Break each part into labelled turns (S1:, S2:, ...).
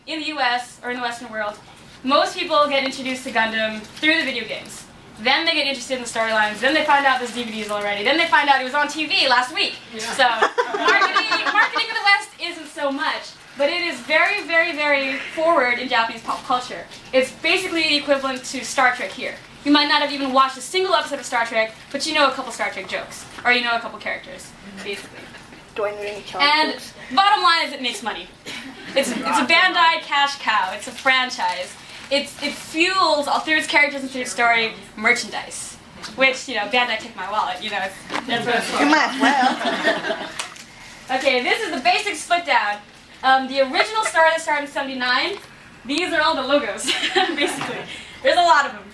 S1: in the US, or in the Western world, most people get introduced to Gundam through the video games. Then they get interested in the storylines, then they find out there's DVDs already, then they find out it was on TV last week. Yeah. So, marketing in the West isn't so much, but it is very, very, very forward in Japanese pop culture. It's basically the equivalent to Star Trek here. You might not have even watched a single episode of Star Trek, but you know a couple Star Trek jokes, or you know a couple characters, basically.
S2: Do I need any Char
S1: And
S2: books?
S1: bottom line is it makes money. It's a Bandai cash cow. It's a franchise. It fuels, all through its characters and through its story, merchandise. Which, you know, Bandai took my wallet, you know, that's what it's for.
S2: You might as well.
S1: Okay, this is the basic split down. The original story that started in '79, these are all the logos, basically. There's a lot of them.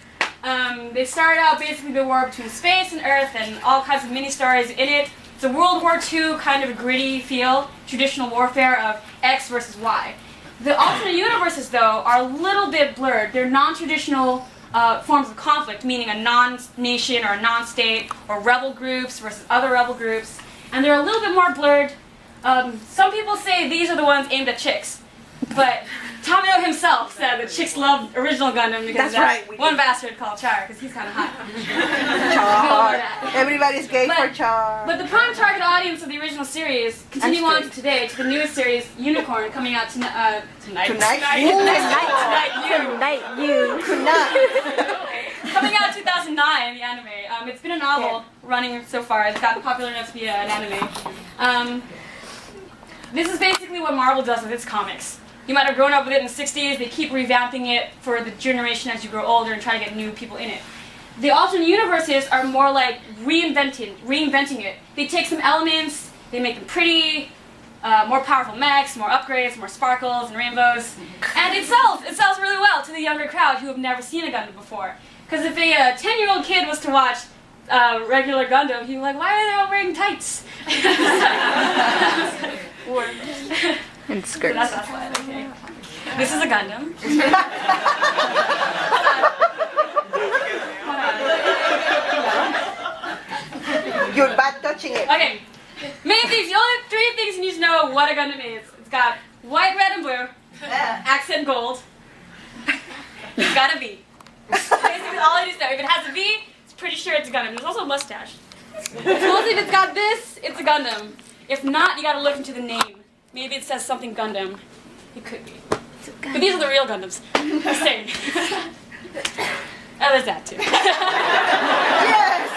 S1: They started out basically the war between space and Earth and all kinds of mini-stories in it. It's a World War II kind of gritty feel, traditional warfare of X versus Y. The alternate universes, though, are a little bit blurred. They're non-traditional forms of conflict, meaning a non-nation or a non-state, or rebel groups versus other rebel groups. And they're a little bit more blurred. Some people say these are the ones aimed at chicks, but Tomino himself said that chicks love original Gundam because one bastard called Char, because he's kind of hot.
S2: Char. Everybody's gay for Char.
S1: But the prime target audience of the original series, continuing on to today, to the newest series, Unicorn, coming out tonight.
S2: Tonight.
S1: Coming out in 2009, the anime. It's been a novel running so far. It's gotten popular enough to be an anime. This is basically what Marvel does with its comics. You might have grown up with it in the 60s. They keep revamping it for the generation as you grow older and try to get new people in it. The alternate universes are more like reinventing it. They take some elements, they make them pretty, more powerful mechs, more upgrades, more sparkles and rainbows. And it sells really well to the younger crowd who have never seen a Gundam before. Because if a 10-year-old kid was to watch regular Gundam, he'd be like, why are they all wearing tights?
S2: And skirts.
S1: So that's why, okay. This is a Gundam.
S2: You're bad touching it.
S1: Okay. Main things, the only 3 things you need to know what a Gundam is. It's got white, red, and blue. Accent gold. It's got a V. Basically all I need to know. If it has a V, it's pretty sure it's a Gundam. There's also a mustache. Mostly if it's got this, it's a Gundam. If not, you gotta look into the name. Maybe it says something Gundam. It could be. But these are the real Gundams. Just saying. Oh, there's that too.
S2: Yes!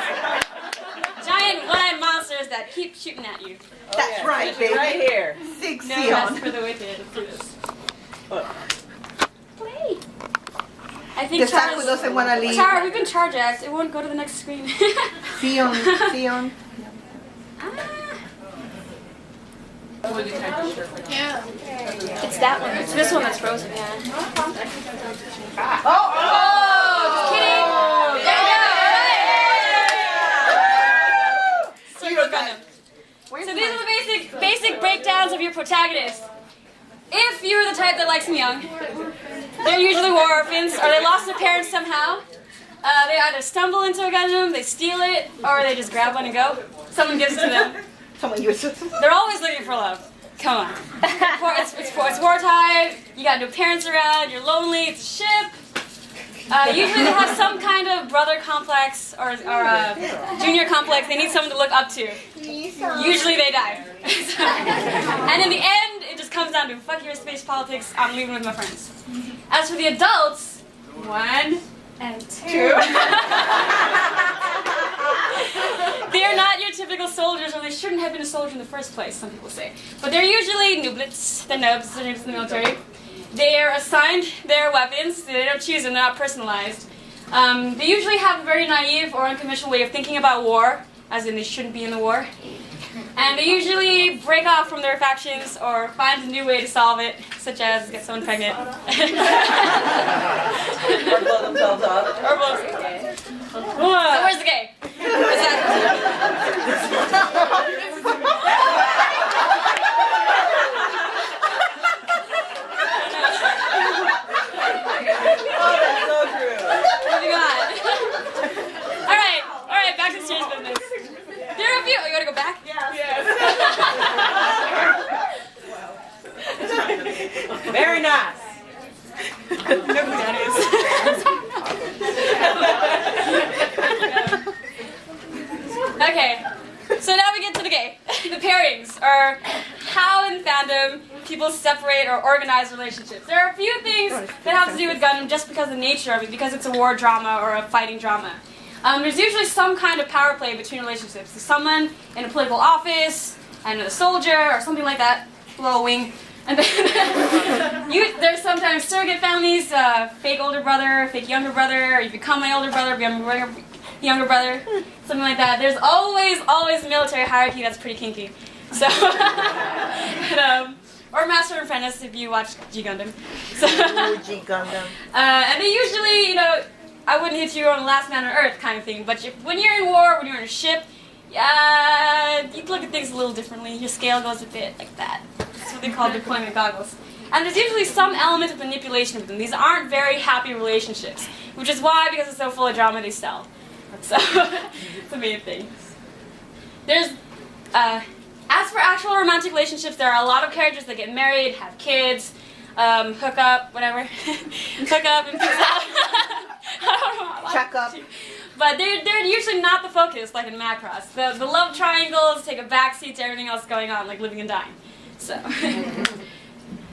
S1: Giant one-eyed monsters that keep shooting at you.
S2: That's right, baby.
S3: Right here.
S2: Six
S1: No rest for the wicked. Let's do this. Play. I think
S2: The Zaku doesn't want to leave.
S1: Char, we've been Char-jacked. It won't go to the next screen.
S2: Sion.
S4: Yeah.
S1: It's that one. It's this one that's frozen. Yeah.
S2: Oh!
S1: Just kidding. There you go. Gundam. So these are the basic breakdowns of your protagonist. If you're the type that likes them young, they're usually war orphans, or they lost their parents somehow. They either stumble into a Gundam, they steal it, or they just grab one and go. Someone gives it to them.
S2: Someone uses it.
S1: They're always looking for love. Come on. It's wartime, you got no parents around, you're lonely, it's a ship. Usually they have some kind of brother complex or junior complex they need someone to look up to. Usually they die. And in the end, it just comes down to fuck your space politics, I'm leaving with my friends. As for the adults, 1 and 2. They are not your typical soldiers, or they shouldn't have been a soldier in the first place, some people say. But they're usually nooblets, they're noobs in the military. They are assigned their weapons, they don't choose them, they're not personalized. They usually have a very naive or unconventional way of thinking about war, as in they shouldn't be in the war. And they usually break off from their factions or find a new way to solve it, such as get someone pregnant.
S3: Or blow themselves up.
S1: Or blow themselves up. So where's the gay? Moving on. Alright, back to the serious business. There are a few. Oh, you want to go back?
S3: Yes. Very nice.
S1: know who that is. Okay, so now we get to the gay. The pairings, or how in fandom people separate or organize relationships. There are a few things that have to do with Gundam just because of the nature of it, because it's a war drama or a fighting drama. There's usually some kind of power play between relationships. There's someone in a political office, and a soldier, or something like that, below a wing. And then there's sometimes surrogate families, fake older brother, fake younger brother, or you become my older brother, younger brother, something like that. There's always a military hierarchy that's pretty kinky. So, or Master and Apprentice if you watch G Gundam. So,
S2: G Gundam.
S1: And they usually, I wouldn't hit you on the last man on Earth kind of thing. But when you're in war, when you're in a ship, you look at things a little differently. Your scale goes a bit like that. That's what they call deployment goggles. And there's usually some element of manipulation with them. These aren't very happy relationships, which is why, because it's so full of drama, they sell. So, it's the main thing. There's, as for actual romantic relationships, there are a lot of characters that get married, have kids, hook up, whatever. Hook up and peace out. I don't know.
S2: Check up.
S1: But they're usually not the focus, like in Macross. The love triangles take a backseat to everything else going on, like living and dying. So,